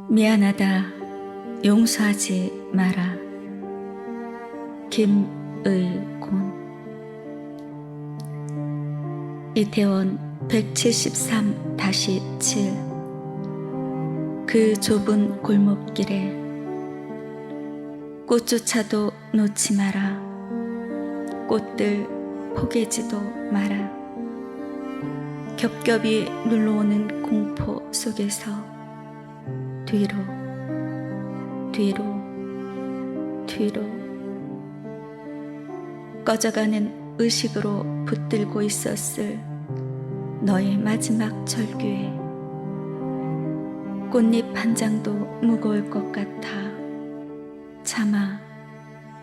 미안하다, 용서하지 마라. 김의곤. 이태원 173-7. 그 좁은 골목길에 꽃조차도 놓지 마라. 꽃들 포개지도 마라. 겹겹이 눌러오는 공포 속에서 뒤로 뒤로 뒤로 꺼져가는 의식으로 붙들고 있었을 너의 마지막 절규에 꽃잎 한 장도 무거울 것 같아 차마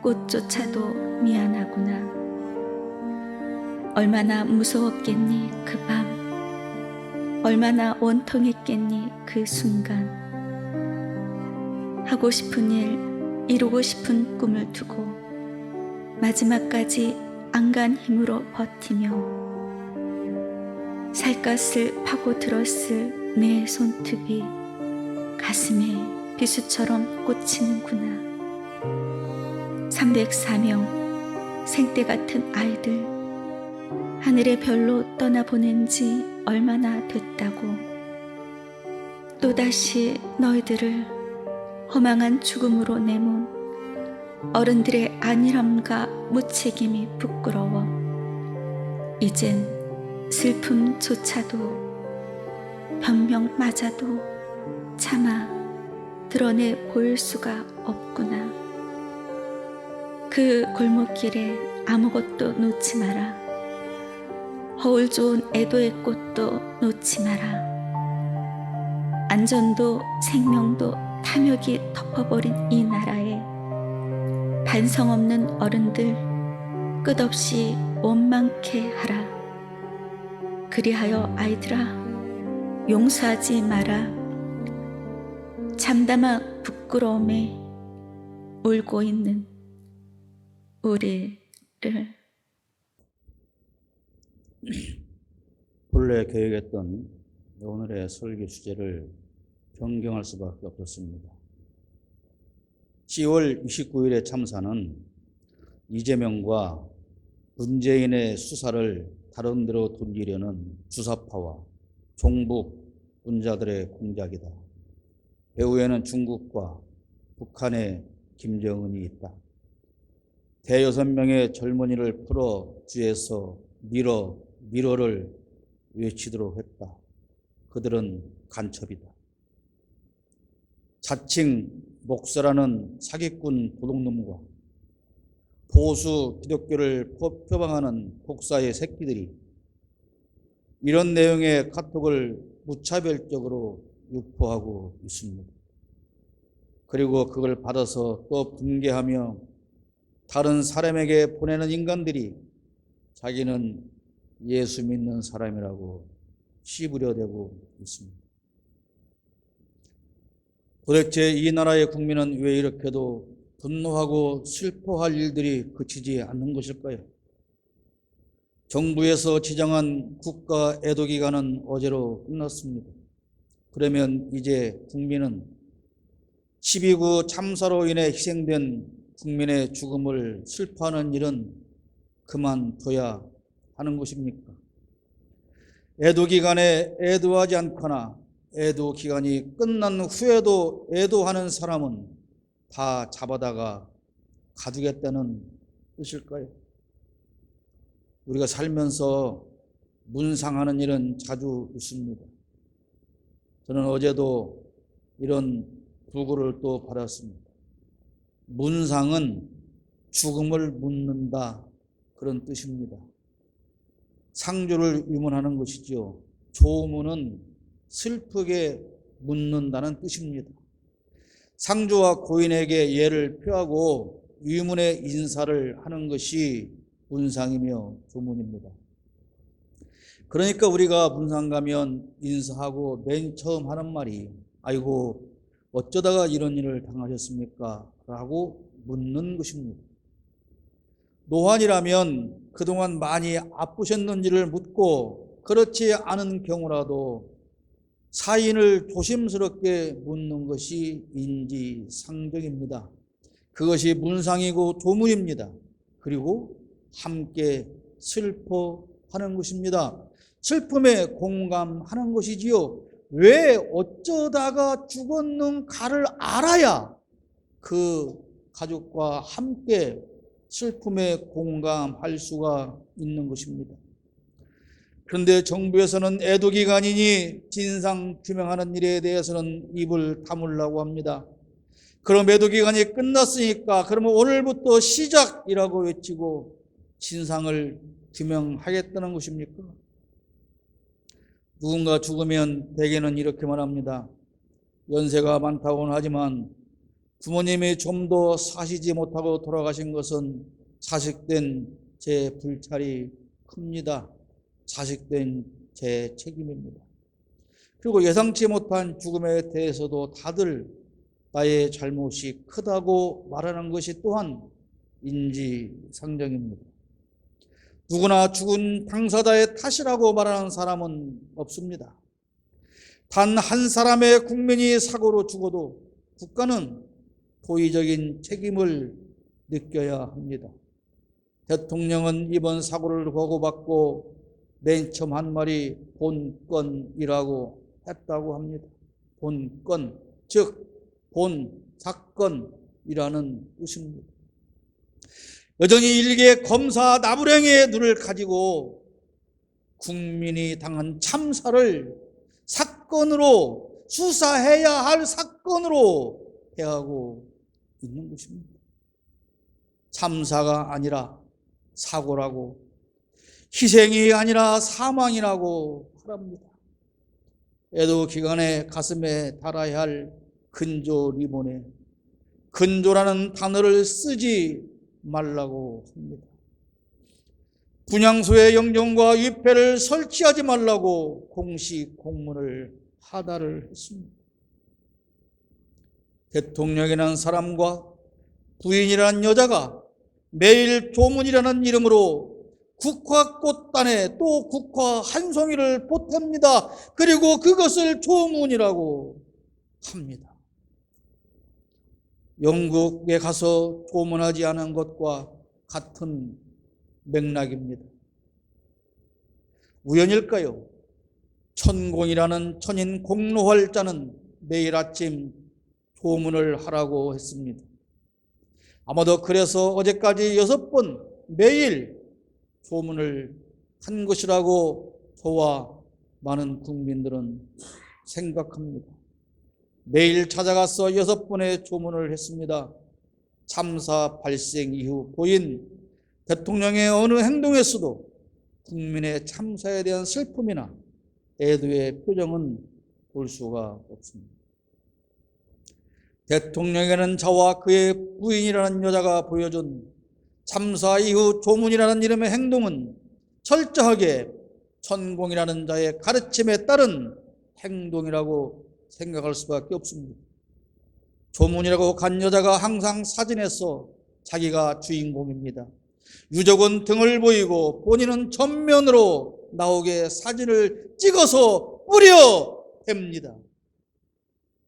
꽃조차도 미안하구나. 얼마나 무서웠겠니 그 밤. 얼마나 원통했겠니 그 순간. 하고 싶은 일, 이루고 싶은 꿈을 두고 마지막까지 안간 힘으로 버티며 살갗을 파고들었을 내 손톱이 가슴에 비수처럼 꽂히는구나. 304명 생떼 같은 아이들 하늘의 별로 떠나보낸 지 얼마나 됐다고. 또다시 너희들을 허망한 죽음으로 내몬 어른들의 안일함과 무책임이 부끄러워. 이젠 슬픔조차도 변명마저도 차마 드러내 보일 수가 없구나. 그 골목길에 아무것도 놓지 마라. 허울 좋은 애도의 꽃도 놓지 마라. 안전도 생명도 탐욕이 덮어버린 이 나라에 반성 없는 어른들 끝없이 원망케 하라. 그리하여 아이들아, 용서하지 마라. 참담한 부끄러움에 울고 있는 우리를. 본래 계획했던 오늘의 설교 주제를 변경할 수밖에 없었습니다. 10월 29일의 참사는 이재명과 문재인의 수사를 다른 데로 돌리려는 주사파와 종북 분자들의 공작이다. 배후에는 중국과 북한의 김정은이 있다. 대여섯 명의 젊은이를 풀어 주에서 밀어를 외치도록 했다. 그들은 간첩이다. 자칭 목사라는 사기꾼 도둑놈과 보수 기독교를 표방하는 복사의 새끼들이 이런 내용의 카톡을 무차별적으로 유포하고 있습니다. 그리고 그걸 받아서 또 붕괴하며 다른 사람에게 보내는 인간들이 자기는 예수 믿는 사람이라고 씹으려대고 있습니다. 도대체 이 나라의 국민은 왜 이렇게도 분노하고 슬퍼할 일들이 그치지 않는 것일까요? 정부에서 지정한 국가 애도 기간은 어제로 끝났습니다. 그러면 이제 국민은 12.9 참사로 인해 희생된 국민의 죽음을 슬퍼하는 일은 그만둬야 하는 것입니까? 애도 기간에 애도하지 않거나 애도 기간이 끝난 후에도 애도하는 사람은 다 잡아다가 가두겠다는 뜻일까요? 우리가 살면서 문상하는 일은 자주 있습니다. 저는 어제도 이런 부고를 또 받았습니다. 문상은 죽음을 묻는다, 그런 뜻입니다. 상조를 위문하는 것이죠. 조문은 슬프게 묻는다는 뜻입니다. 상조와 고인에게 예를 표하고 위문의 인사를 하는 것이 문상이며 조문입니다. 그러니까 우리가 문상 가면 인사하고 맨 처음 하는 말이 아이고 어쩌다가 이런 일을 당하셨습니까? 라고 묻는 것입니다. 노환이라면 그동안 많이 아프셨는지를 묻고 그렇지 않은 경우라도 사인을 조심스럽게 묻는 것이 인지상정입니다. 그것이 문상이고 조문입니다. 그리고 함께 슬퍼하는 것입니다. 슬픔에 공감하는 것이지요. 왜 어쩌다가 죽었는가를 알아야 그 가족과 함께 슬픔에 공감할 수가 있는 것입니다. 그런데 정부에서는 애도기간이니 진상 규명하는 일에 대해서는 입을 다물라고 합니다. 그럼 애도기간이 끝났으니까 그러면 오늘부터 시작이라고 외치고 진상을 규명하겠다는 것입니까? 누군가 죽으면 대개는 이렇게 말합니다. 연세가 많다고는 하지만 부모님이 좀 더 사시지 못하고 돌아가신 것은 자식된 제 불찰이 큽니다. 자식된 제 책임입니다. 그리고 예상치 못한 죽음에 대해서도 다들 나의 잘못이 크다고 말하는 것이 또한 인지상정입니다. 누구나 죽은 당사자의 탓이라고 말하는 사람은 없습니다. 단 한 사람의 국민이 사고로 죽어도 국가는 도의적인 책임을 느껴야 합니다. 대통령은 이번 사고를 보고받고 맨 처음 한 말이 본건이라고 했다고 합니다. 본건, 즉 본 사건이라는 뜻입니다. 여전히 일개 검사 나부랭이의 눈을 가지고 국민이 당한 참사를 사건으로 수사해야 할 사건으로 대하고 있는 것입니다. 참사가 아니라 사고라고, 희생이 아니라 사망이라고 하랍니다. 애도 기간에 가슴에 달아야 할 근조 리본에 근조라는 단어를 쓰지 말라고 합니다. 분향소의 영정과 위패를 설치하지 말라고 공식 공문을 하달을 했습니다. 대통령이라는 사람과 부인이라는 여자가 매일 조문이라는 이름으로 국화꽃단에 또 국화 한 송이를 보탭니다. 그리고 그것을 조문이라고 합니다. 영국에 가서 조문하지 않은 것과 같은 맥락입니다. 우연일까요? 천공이라는 천인 공로활자는 매일 아침 조문을 하라고 했습니다. 아마도 그래서 어제까지 6번 매일 조문을 한 것이라고 저와 많은 국민들은 생각합니다. 매일 찾아가서 6번의 조문을 했습니다. 참사 발생 이후 보인 대통령의 어느 행동에서도 국민의 참사에 대한 슬픔이나 애도의 표정은 볼 수가 없습니다. 대통령에게는 저와 그의 부인이라는 여자가 보여준 참사 이후 조문이라는 이름의 행동은 철저하게 천공이라는 자의 가르침에 따른 행동이라고 생각할 수밖에 없습니다. 조문이라고 간 여자가 항상 사진에서 자기가 주인공입니다. 유족은 등을 보이고 본인은 전면으로 나오게 사진을 찍어서 뿌려댑니다.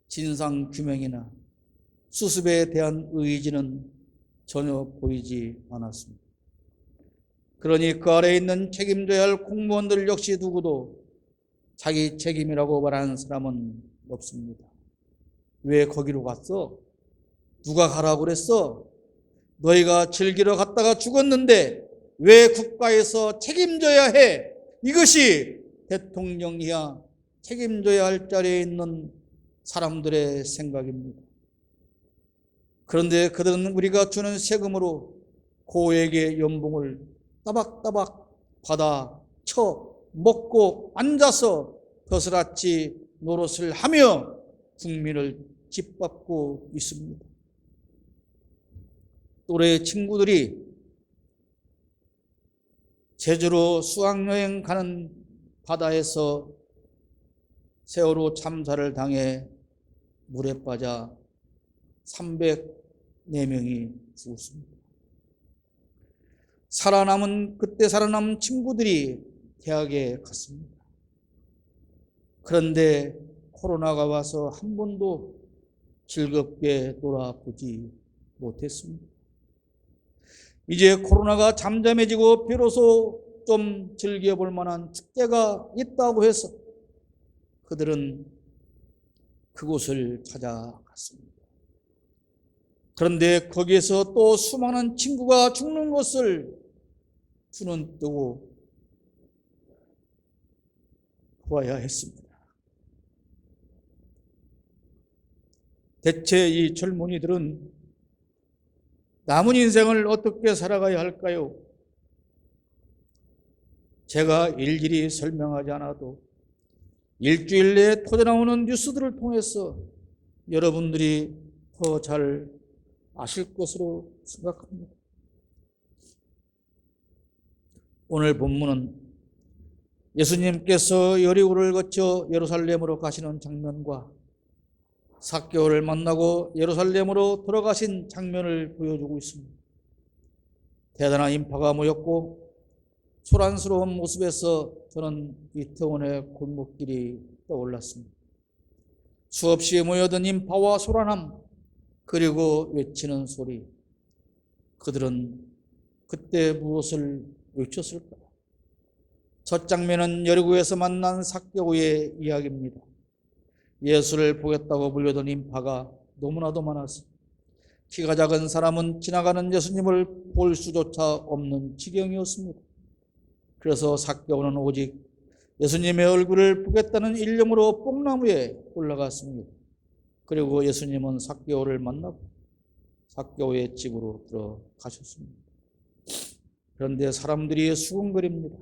진상규명이나 수습에 대한 의지는 전혀 보이지 않았습니다. 그러니 그 아래에 있는 책임져야 할 공무원들 역시 누구도 자기 책임이라고 말하는 사람은 없습니다. 왜 거기로 갔어? 누가 가라고 그랬어? 너희가 즐기러 갔다가 죽었는데 왜 국가에서 책임져야 해? 이것이 대통령이야 책임져야 할 자리에 있는 사람들의 생각입니다. 그런데 그들은 우리가 주는 세금으로 고액의 연봉을 따박따박 받아 쳐 먹고 앉아서 버스라치 노릇을 하며 국민을 짓밟고 있습니다. 또래 친구들이 제주로 수학여행 가는 바다에서 세월호 참사를 당해 물에 빠져 304명이 죽었습니다. 그때 살아남은 친구들이 대학에 갔습니다. 그런데 코로나가 와서 한 번도 즐겁게 놀아보지 못했습니다. 이제 코로나가 잠잠해지고 비로소 좀 즐겨볼 만한 축제가 있다고 해서 그들은 그곳을 찾아갔습니다. 그런데 거기에서 또 수많은 친구가 죽는 것을 주는 뜨고 보아야 했습니다. 대체 이 젊은이들은 남은 인생을 어떻게 살아가야 할까요? 제가 일일이 설명하지 않아도 일주일 내에 터져나오는 뉴스들을 통해서 여러분들이 더 잘 아실 것으로 생각합니다. 오늘 본문은 예수님께서 여리고를 거쳐 예루살렘으로 가시는 장면과 삭개오를 만나고 예루살렘으로 들어가신 장면을 보여주고 있습니다. 대단한 인파가 모였고 소란스러운 모습에서 저는 이태원의 골목길이 떠올랐습니다. 수없이 모여든 인파와 소란함, 그리고 외치는 소리. 그들은 그때 무엇을 외쳤을까요? 첫 장면은 여리고에서 만난 삭개오의 이야기입니다. 예수를 보겠다고 몰려든 인파가 너무나도 많아서 키가 작은 사람은 지나가는 예수님을 볼 수조차 없는 지경이었습니다. 그래서 삭개오는 오직 예수님의 얼굴을 보겠다는 일념으로 뽕나무에 올라갔습니다. 그리고 예수님은 삭개오를 만나고 삭개오의 집으로 들어가셨습니다. 그런데 사람들이 수군거립니다.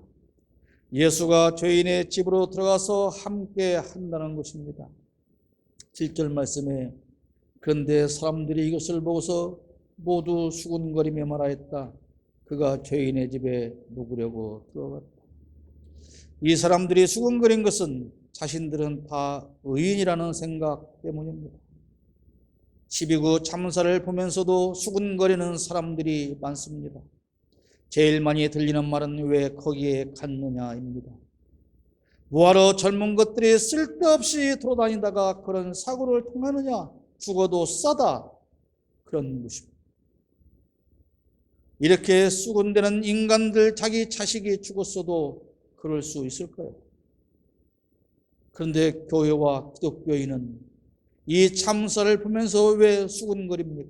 예수가 죄인의 집으로 들어가서 함께 한다는 것입니다. 7절 말씀에 그런데 사람들이 이것을 보고서 모두 수군거리며 말하였다. 그가 죄인의 집에 묵으려고 들어갔다. 이 사람들이 수군거린 것은 자신들은 다 의인이라는 생각 때문입니다. 12구 참사를 보면서도 수군거리는 사람들이 많습니다. 제일 많이 들리는 말은 왜 거기에 갔느냐입니다. 뭐하러 젊은 것들이 쓸데없이 돌아다니다가 그런 사고를 당하느냐, 죽어도 싸다, 그런 것입니다. 이렇게 수군대는 인간들 자기 자식이 죽었어도 그럴 수 있을까요? 그런데 교회와 기독교인은 이 참사를 보면서 왜 수군거립니까?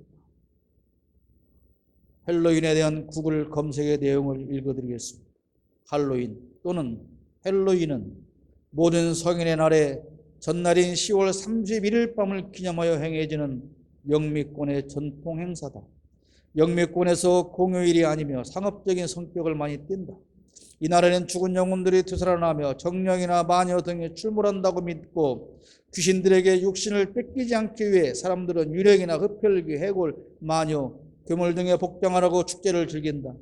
헬로윈에 대한 구글 검색의 내용을 읽어드리겠습니다. 할로윈 또는 헬로윈은 모든 성인의 날에 전날인 10월 31일 밤을 기념하여 행해지는 영미권의 전통 행사다. 영미권에서 공휴일이 아니며 상업적인 성격을 많이 띈다. 이날에는 죽은 영혼들이 되살아나며 정령이나 마녀 등이 출몰한다고 믿고 귀신들에게 육신을 뺏기지 않기 위해 사람들은 유령이나 흡혈귀, 해골, 마녀, 괴물 등에 복장하라고 축제를 즐긴다.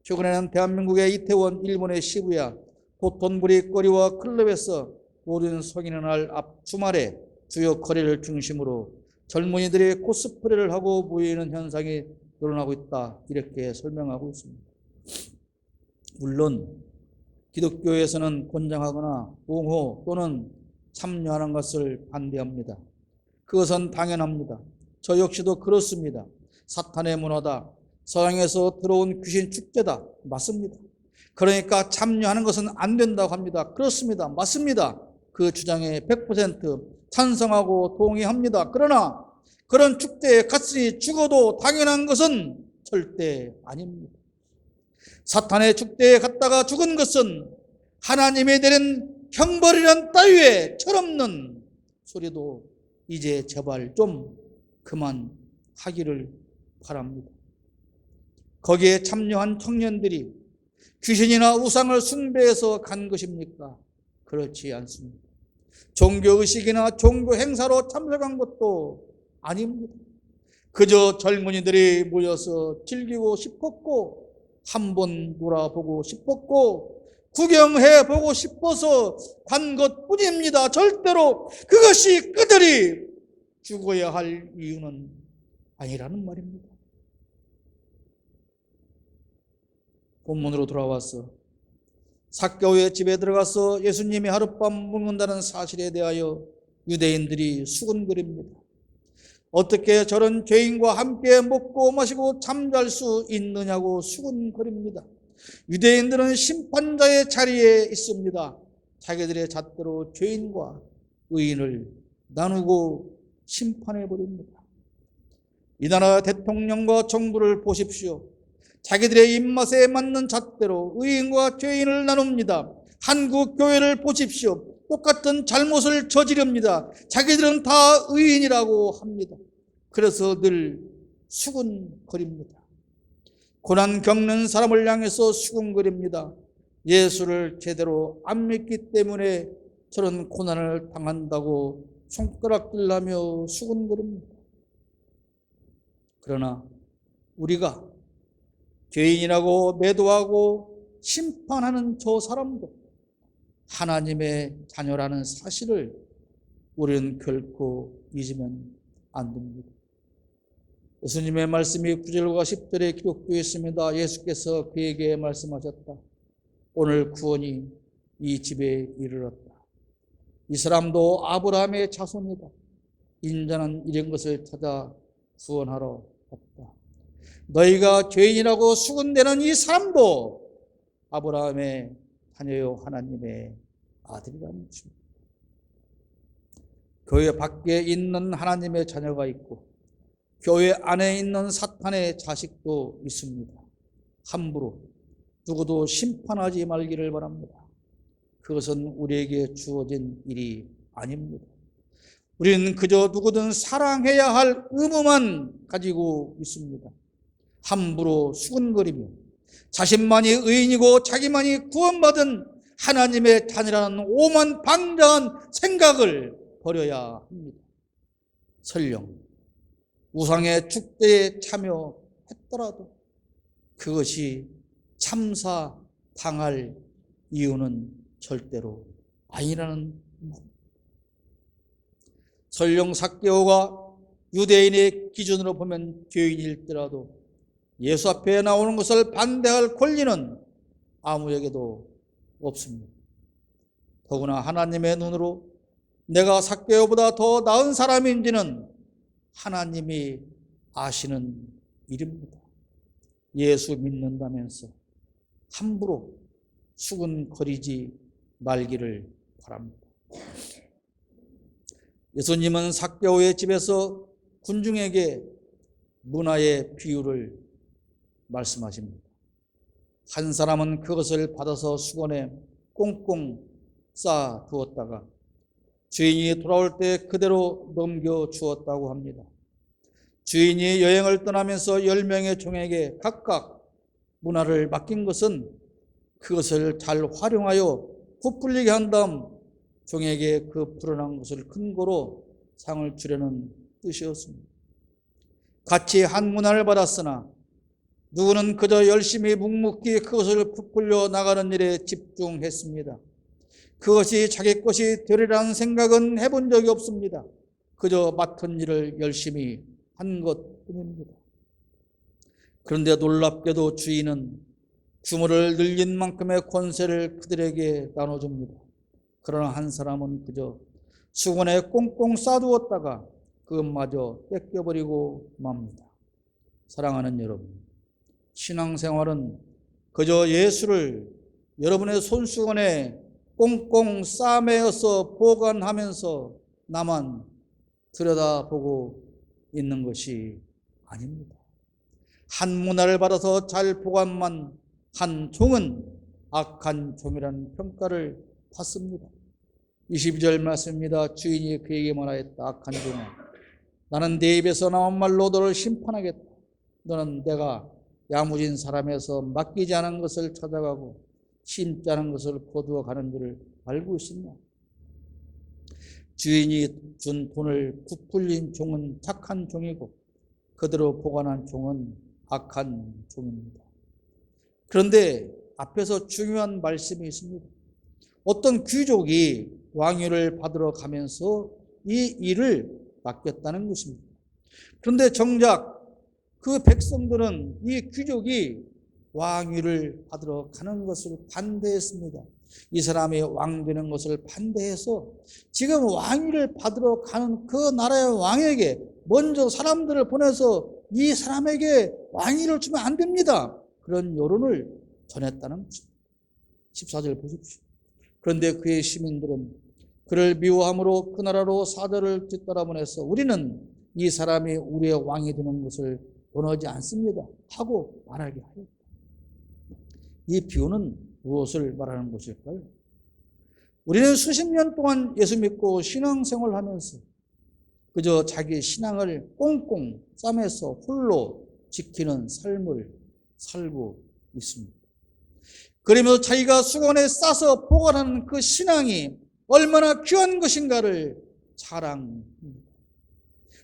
최근에는 대한민국의 이태원, 일본의 시부야, 도톤부리 거리와 클럽에서 모든 성인의 날 앞 주말에 주요 거리를 중심으로 젊은이들이 코스프레를 하고 모이는 현상이 늘어나고 있다. 이렇게 설명하고 있습니다. 물론 기독교에서는 권장하거나 옹호 또는 참여하는 것을 반대합니다. 그것은 당연합니다. 저 역시도 그렇습니다. 사탄의 문화다. 서양에서 들어온 귀신 축제다. 맞습니다. 그러니까 참여하는 것은 안 된다고 합니다. 그렇습니다. 맞습니다. 그 주장에 100% 찬성하고 동의합니다. 그러나 그런 축제에 갔으니 죽어도 당연한 것은 절대 아닙니다. 사탄의 축제에 갔다가 죽은 것은 하나님이 내린 형벌이란 따위에 철없는 소리도 이제 제발 좀 그만하기를 바랍니다. 거기에 참여한 청년들이 귀신이나 우상을 숭배해서 간 것입니까? 그렇지 않습니다. 종교의식이나 종교 행사로 참석한 것도 아닙니다. 그저 젊은이들이 모여서 즐기고 싶었고 한번 놀아보고 싶었고 구경해보고 싶어서 간 것뿐입니다. 절대로 그것이 그들이 죽어야 할 이유는 아니라는 말입니다. 본문으로 돌아와서 삭개오의 집에 들어가서 예수님이 하룻밤 묵는다는 사실에 대하여 유대인들이 수군거립니다. 어떻게 저런 죄인과 함께 먹고 마시고 잠잘 수 있느냐고 수군거립니다. 유대인들은 심판자의 자리에 있습니다. 자기들의 잣대로 죄인과 의인을 나누고 심판해버립니다. 이 나라 대통령과 정부를 보십시오. 자기들의 입맛에 맞는 잣대로 의인과 죄인을 나눕니다. 한국 교회를 보십시오. 똑같은 잘못을 저지릅니다. 자기들은 다 의인이라고 합니다. 그래서 늘 수군거립니다. 고난 겪는 사람을 향해서 수군거립니다. 예수를 제대로 안 믿기 때문에 저런 고난을 당한다고 손가락질하며 수군거립니다. 그러나 우리가 죄인이라고 매도하고 심판하는 저 사람도 하나님의 자녀라는 사실을 우리는 결코 잊으면 안 됩니다. 예수님의 말씀이 9절과 10절에 기록되어 있습니다. 예수께서 그에게 말씀하셨다. 오늘 구원이 이 집에 이르렀다. 이 사람도 아브라함의 자손이다. 인자는 이런 것을 찾아 구원하러 왔다. 너희가 죄인이라고 수군대는 이 사람도 아브라함의 자녀요 하나님의 아들이라는 것입니다. 교회 밖에 있는 하나님의 자녀가 있고 교회 안에 있는 사탄의 자식도 있습니다. 함부로 누구도 심판하지 말기를 바랍니다. 그것은 우리에게 주어진 일이 아닙니다. 우리는 그저 누구든 사랑해야 할 의무만 가지고 있습니다. 함부로 수군거리며 자신만이 의인이고 자기만이 구원받은 하나님의 자녀라는 오만방자한 생각을 버려야 합니다. 설령 우상의 축제에 참여했더라도 그것이 참사당할 이유는 절대로 아니라는 말. 설령 삭개오가 유대인의 기준으로 보면 죄인일지라도 예수 앞에 나오는 것을 반대할 권리는 아무에게도 없습니다. 더구나 하나님의 눈으로 내가 삭개오보다 더 나은 사람인지는 하나님이 아시는 일입니다. 예수 믿는다면서 함부로 수군거리지 말기를 바랍니다. 예수님은 삭개오의 집에서 군중에게 문화의 비유를 말씀하십니다. 한 사람은 그것을 받아서 수건에 꽁꽁 싸 두었다가 주인이 돌아올 때 그대로 넘겨 주었다고 합니다. 주인이 여행을 떠나면서 10명의 종에게 각각 문화를 맡긴 것은 그것을 잘 활용하여 부풀리게 한 다음 종에게 그 불어난 것을 근거로 상을 주려는 뜻이었습니다. 같이 한 문화를 받았으나 누구는 그저 열심히 묵묵히 그것을 부풀려 나가는 일에 집중했습니다. 그것이 자기 것이 되리라는 생각은 해본 적이 없습니다. 그저 맡은 일을 열심히 한 것뿐입니다. 그런데 놀랍게도 주인은 규모를 늘린 만큼의 권세를 그들에게 나눠줍니다. 그러나 한 사람은 그저 수건에 꽁꽁 싸두었다가 그것마저 뺏겨버리고 맙니다. 사랑하는 여러분, 신앙생활은 그저 예수를 여러분의 손수건에 꽁꽁 싸매어서 보관하면서 나만 들여다보고 있는 것이 아닙니다. 한 문화를 받아서 잘 보관만 한 종은 악한 종이라는 평가를 받습니다. 22절 말씀입니다. 주인이 그에게 말하였다. 악한 종아, 나는 네 입에서 나온 말로 너를 심판하겠다. 너는 내가 야무진 사람에서 맡기지 않은 것을 찾아가고 심지 않은 것을 거두어 가는 줄을 알고 있었나? 주인이 준 돈을 부풀린 종은 착한 종이고 그대로 보관한 종은 악한 종입니다. 그런데 앞에서 중요한 말씀이 있습니다. 어떤 귀족이 왕위를 받으러 가면서 이 일을 맡겼다는 것입니다. 그런데 정작 그 백성들은 이 귀족이 왕위를 받으러 가는 것을 반대했습니다. 이 사람이 왕 되는 것을 반대해서 지금 왕위를 받으러 가는 그 나라의 왕에게 먼저 사람들을 보내서 이 사람에게 왕위를 주면 안 됩니다. 그런 여론을 전했다는 것입니다. 14절 보십시오. 그런데 그의 시민들은 그를 미워함으로 그 나라로 사절을 뒤따라 보내서 우리는 이 사람이 우리의 왕이 되는 것을 원하지 않습니다 하고 말하게 하였다. 이 비유는 무엇을 말하는 것일까요? 우리는 수십 년 동안 예수 믿고 신앙생활을 하면서 그저 자기 신앙을 꽁꽁 싸매서 홀로 지키는 삶을 살고 있습니다. 그러면서 자기가 수건에 싸서 보관하는 그 신앙이 얼마나 귀한 것인가를 자랑합니다.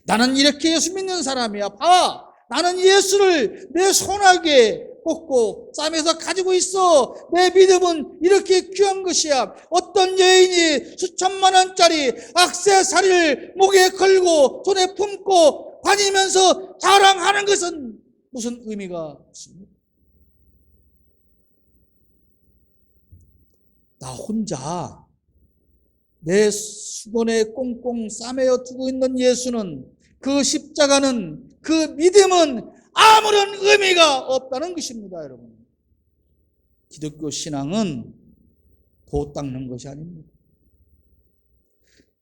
나는 이렇게 예수 믿는 사람이야. 봐! 나는 예수를 내 손아귀에 꽂고 싸매서 가지고 있어. 내 믿음은 이렇게 귀한 것이야. 어떤 여인이 수천만 원짜리 액세서리를 목에 걸고 손에 품고 다니면서 자랑하는 것은 무슨 의미가 있습니까? 나 혼자 내 수건에 꽁꽁 싸매어 두고 있는 예수는, 그 십자가는, 그 믿음은 아무런 의미가 없다는 것입니다, 여러분. 기독교 신앙은 도 닦는 것이 아닙니다.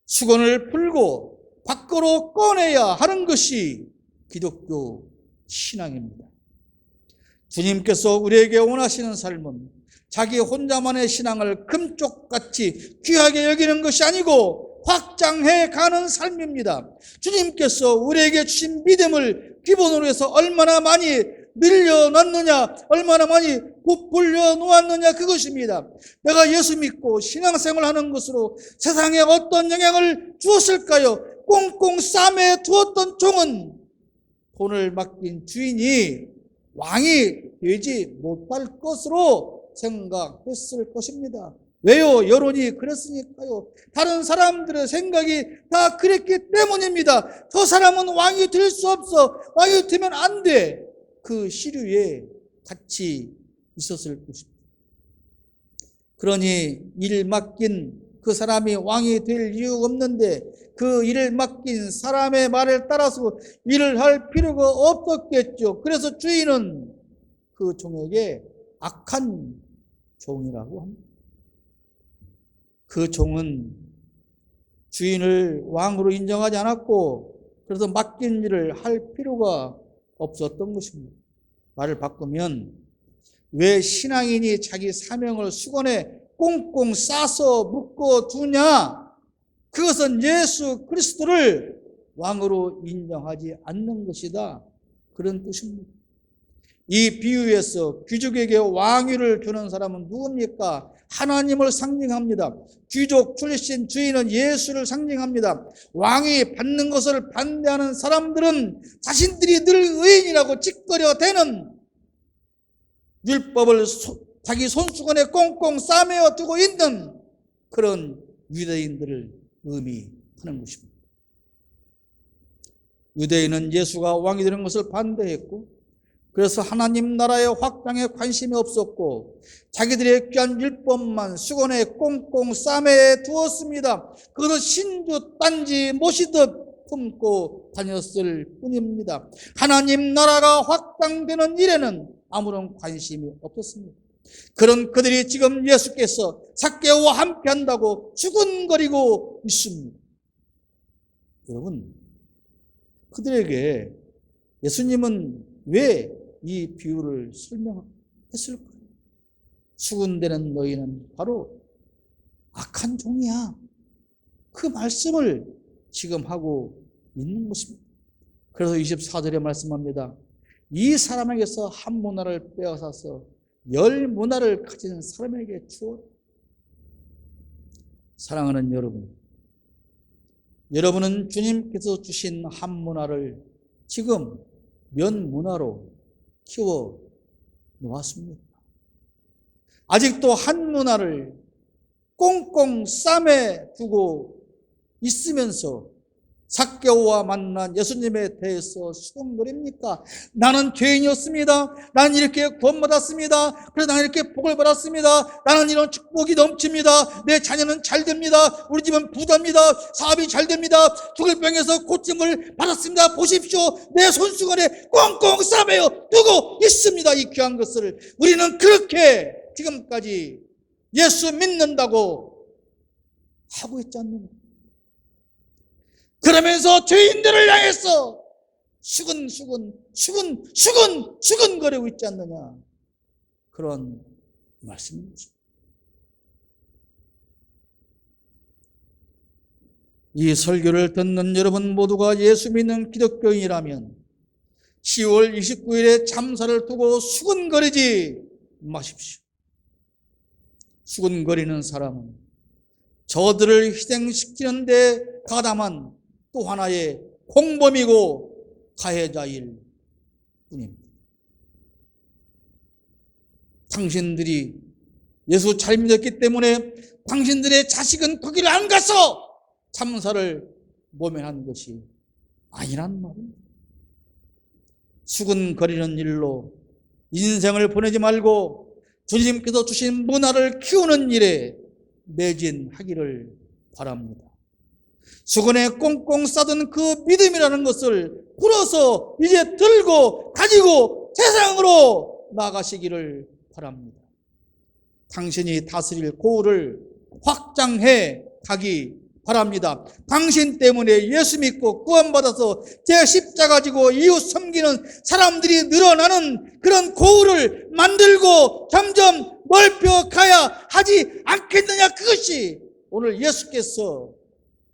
수건을 풀고 밖으로 꺼내야 하는 것이 기독교 신앙입니다. 주님께서 우리에게 원하시는 삶은 자기 혼자만의 신앙을 금쪽같이 귀하게 여기는 것이 아니고 확장해 가는 삶입니다. 주님께서 우리에게 주신 믿음을 기본으로 해서 얼마나 많이 늘려놨느냐, 얼마나 많이 부풀려 놓았느냐, 그것입니다. 내가 예수 믿고 신앙생활 하는 것으로 세상에 어떤 영향을 주었을까요? 꽁꽁 싸매 두었던 종은 돈을 맡긴 주인이 왕이 되지 못할 것으로 생각했을 것입니다. 왜요? 여론이 그랬으니까요. 다른 사람들의 생각이 다 그랬기 때문입니다. 저 사람은 왕이 될 수 없어. 왕이 되면 안 돼. 그 시류에 같이 있었을 것입니다. 그러니 일 맡긴 그 사람이 왕이 될 이유가 없는데 그 일을 맡긴 사람의 말을 따라서 일을 할 필요가 없었겠죠. 그래서 주인은 그 종에게 악한 종이라고 합니다. 그 종은 주인을 왕으로 인정하지 않았고 그래서 맡긴 일을 할 필요가 없었던 것입니다. 말을 바꾸면 왜 신앙인이 자기 사명을 수건에 꽁꽁 싸서 묶어 두냐? 그것은 예수 그리스도를 왕으로 인정하지 않는 것이다. 그런 뜻입니다. 이 비유에서 귀족에게 왕위를 주는 사람은 누굽니까? 하나님을 상징합니다. 귀족 출신 주인은 예수를 상징합니다. 왕이 받는 것을 반대하는 사람들은 자신들이 늘 의인이라고 찌꺼려대는 율법을 자기 손수건에 꽁꽁 싸매어 두고 있는 그런 유대인들을 의미하는 것입니다. 유대인은 예수가 왕이 되는 것을 반대했고 그래서 하나님 나라의 확장에 관심이 없었고 자기들의 귀한 율법만 수건에 꽁꽁 싸매 두었습니다. 그것을 신주 딴지 모시듯 품고 다녔을 뿐입니다. 하나님 나라가 확장되는 일에는 아무런 관심이 없었습니다. 그런 그들이 지금 예수께서 삭개오와 함께 한다고 수군거리고 있습니다. 여러분, 그들에게 예수님은 왜 이 비유를 설명했을까요? 수군대는 너희는 바로 악한 종이야. 그 말씀을 지금 하고 있는 것입니다. 그래서 24절에 말씀합니다. 이 사람에게서 한 문화를 빼앗아서 10문화를 가진 사람에게 주어라. 사랑하는 여러분, 여러분은 주님께서 주신 한 문화를 지금 몇 문화로 키워 놓았습니다. 아직도 한 문화를 꽁꽁 싸매 두고 있으면서 삭개오와 만난 예수님에 대해서 수군거립니까? 나는 죄인이었습니다. 나는 이렇게 구원받았습니다. 그래서 나는 이렇게 복을 받았습니다. 나는 이런 축복이 넘칩니다. 내 자녀는 잘 됩니다. 우리 집은 부자입니다. 사업이 잘 됩니다. 죽을 병에서 고침을 받았습니다. 보십시오. 내 손수건에 꽁꽁 싸매어 두고 있습니다. 이 귀한 것을 우리는 그렇게 지금까지 예수 믿는다고 하고 있지 않느냐. 그러면서 죄인들을 향해서 수근거리고 있지 않느냐. 그런 말씀입니다. 이 설교를 듣는 여러분 모두가 예수 믿는 기독교인이라면 10월 29일에 참사를 두고 수근거리지 마십시오. 수근거리는 사람은 저들을 희생시키는 데 가담한 또 하나의 공범이고 가해자일 뿐입니다. 당신들이 예수 잘 믿었기 때문에 당신들의 자식은 거기를 안 가서 참사를 모면한 것이 아니란 말입니다. 수근거리는 일로 인생을 보내지 말고 주님께서 주신 문화를 키우는 일에 매진하기를 바랍니다. 수건에 꽁꽁 싸든 그 믿음이라는 것을 풀어서 이제 들고 가지고 세상으로 나가시기를 바랍니다. 당신이 다스릴 고을을 확장해 가기 바랍니다. 당신 때문에 예수 믿고 구원받아서 제 십자가 지고 이웃 섬기는 사람들이 늘어나는 그런 고을을 만들고 점점 넓혀가야 하지 않겠느냐. 그것이 오늘 예수께서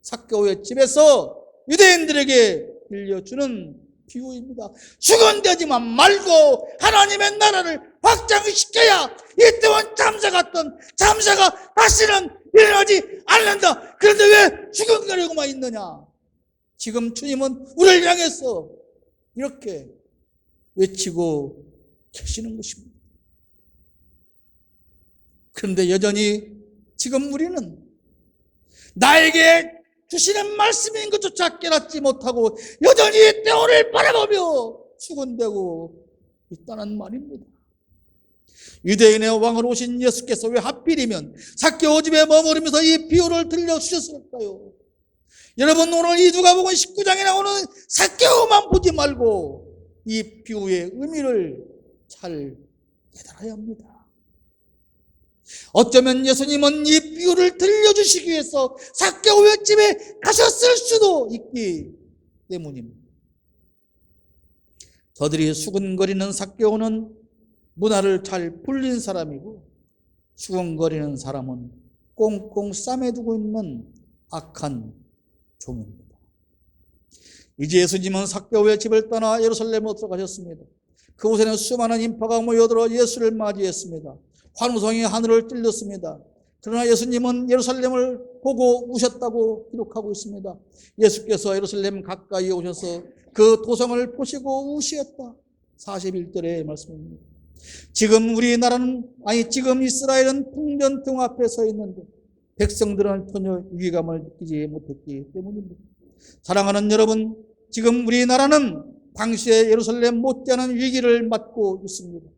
삭개오의 집에서 유대인들에게 들려주는 비유입니다. 수건대지만 말고 하나님의 나라를 확장시켜야 이때원 참사 같던 참사가 다시는 일어나지 않는다. 그런데 왜 수건거리고만 있느냐. 지금 주님은 우리를 향해서 이렇게 외치고 계시는 것입니다. 그런데 여전히 지금 우리는 나에게 주시는 말씀인 것조차 깨닫지 못하고 여전히 때오를 바라보며 수군대고 있다는 말입니다. 유대인의 왕으로 오신 예수께서 왜 하필이면 삭개오 집에 머무르면서 이 비유를 들려주셨을까요? 여러분, 오늘 이 누가복음 19장에 나오는 삭개오만 보지 말고 이 비유의 의미를 잘 깨달아야 합니다. 어쩌면 예수님은 이 비유를 들려주시기 위해서 삭개오의 집에 가셨을 수도 있기 때문입니다. 저들이 수근거리는 삭개오는 문화를 잘 풀린 사람이고, 수근거리는 사람은 꽁꽁 싸매두고 있는 악한 종입니다. 이제 예수님은 삭개오의 집을 떠나 예루살렘으로 들어가셨습니다. 그곳에는 수많은 인파가 모여들어 예수를 맞이했습니다. 환호성이 하늘을 찔렀습니다. 그러나 예수님은 예루살렘을 보고 우셨다고 기록하고 있습니다. 예수께서 예루살렘 가까이 오셔서 그 도성을 보시고 우시었다. 41절의 말씀입니다. 지금 지금 이스라엘은 풍전등 앞에 서 있는데 백성들은 전혀 위기감을 느끼지 못했기 때문입니다. 사랑하는 여러분, 지금 우리나라는 당시의 예루살렘 못지않은 위기를 맞고 있습니다.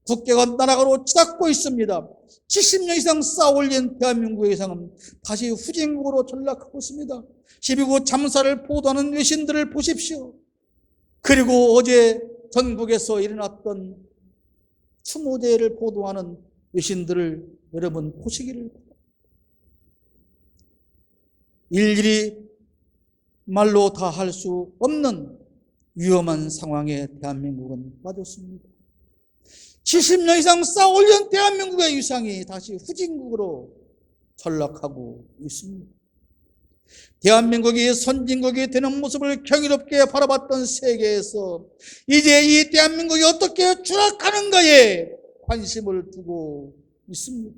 국가가 나라로 치닫고 있습니다. 70년 이상 쌓아올린 대한민국의 이상은 다시 후진국으로 전락하고 있습니다. 12구 참사를 보도하는 외신들을 보십시오. 그리고 어제 전국에서 일어났던 추모제를 보도하는 외신들을 여러분 보시기를 바랍니다. 일일이 말로 다 할 수 없는 위험한 상황에 대한민국은 빠졌습니다. 70년 이상 쌓아올린 대한민국의 위상이 다시 후진국으로 전락하고 있습니다. 대한민국이 선진국이 되는 모습을 경이롭게 바라봤던 세계에서 이제 이 대한민국이 어떻게 추락하는가에 관심을 두고 있습니다.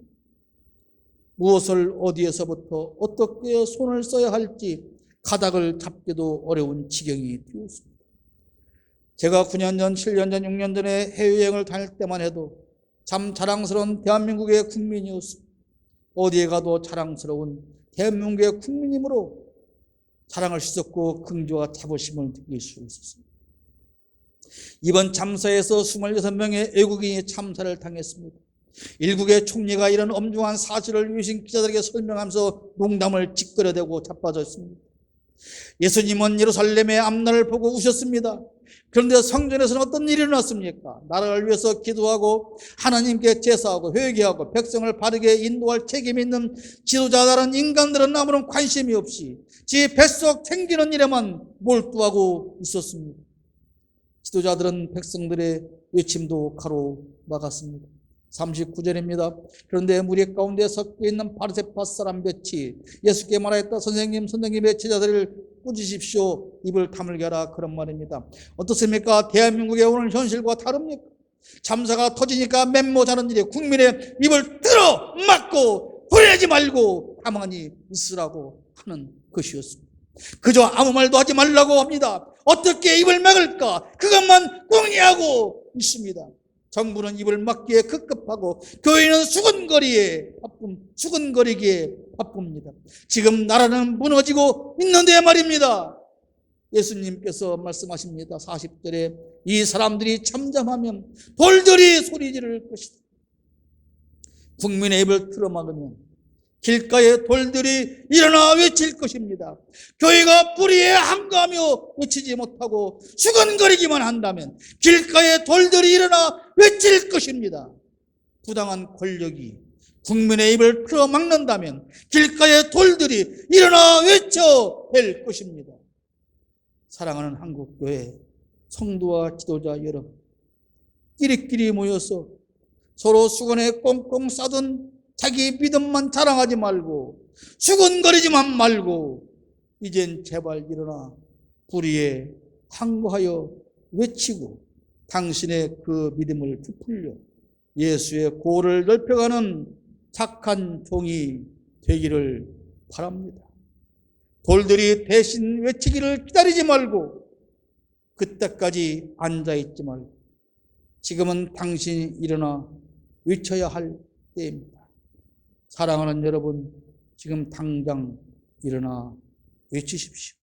무엇을 어디에서부터 어떻게 손을 써야 할지 가닥을 잡기도 어려운 지경이 되었습니다. 제가 9년 전, 7년 전, 6년 전에 해외여행을 다닐 때만 해도 참 자랑스러운 대한민국의 국민이었습니다. 어디에 가도 자랑스러운 대한민국의 국민이므로 사랑할 수 있었고 긍지와 자부심을 느낄 수 있었습니다. 이번 참사에서 26명의 외국인이 참사를 당했습니다. 일국의 총리가 이런 엄중한 사실을 유신 기자들에게 설명하면서 농담을 짓거려대고 자빠졌습니다. 예수님은 예루살렘의 앞날을 보고 우셨습니다. 그런데 성전에서는 어떤 일이 일어났습니까? 나라를 위해서 기도하고 하나님께 제사하고 회개하고 백성을 바르게 인도할 책임이 있는 지도자다른 인간들은 아무런 관심이 없이 지 뱃속 챙기는 일에만 몰두하고 있었습니다. 지도자들은 백성들의 외침도 가로막았습니다. 39절입니다. 그런데 무리 가운데 섞여 있는 바리새파 사람 몇이 예수께 말하였다. 선생님의 제자들을 꾸짖으십시오. 입을 다물게 하라. 그런 말입니다. 어떻습니까? 대한민국의 오늘 현실과 다릅니까? 참사가 터지니까 멤모자는 일에 국민의 입을 틀어 막고 후회하지 말고 가만히 있으라고 하는 것이었습니다. 그저 아무 말도 하지 말라고 합니다. 어떻게 입을 막을까? 그것만 궁리하고 있습니다. 정부는 입을 막기에 급급하고 교회는 수근거리기에 바쁩니다. 지금 나라는 무너지고 있는데 말입니다. 예수님께서 말씀하십니다. 40절에 이 사람들이 잠잠하면 돌들이 소리 지를 것이다. 국민의 입을 틀어막으면 길가에 돌들이 일어나 외칠 것입니다. 교회가 불의에 항거하며 외치지 못하고 수근거리기만 한다면 길가에 돌들이 일어나 외칠 것입니다. 부당한 권력이 국민의 입을 틀어막는다면 길가에 돌들이 일어나 외쳐낼 것입니다. 사랑하는 한국교회 성도와 지도자 여러분, 끼리끼리 모여서 서로 수건에 꽁꽁 싸둔 자기 믿음만 자랑하지 말고 수근거리지만 말고 이젠 제발 일어나 불의에 항거하여 외치고 당신의 그 믿음을 부풀려 예수의 고를 넓혀가는 착한 종이 되기를 바랍니다. 돌들이 대신 외치기를 기다리지 말고 그때까지 앉아있지 말고 지금은 당신이 일어나 외쳐야 할 때입니다. 사랑하는 여러분, 지금 당장 일어나 외치십시오.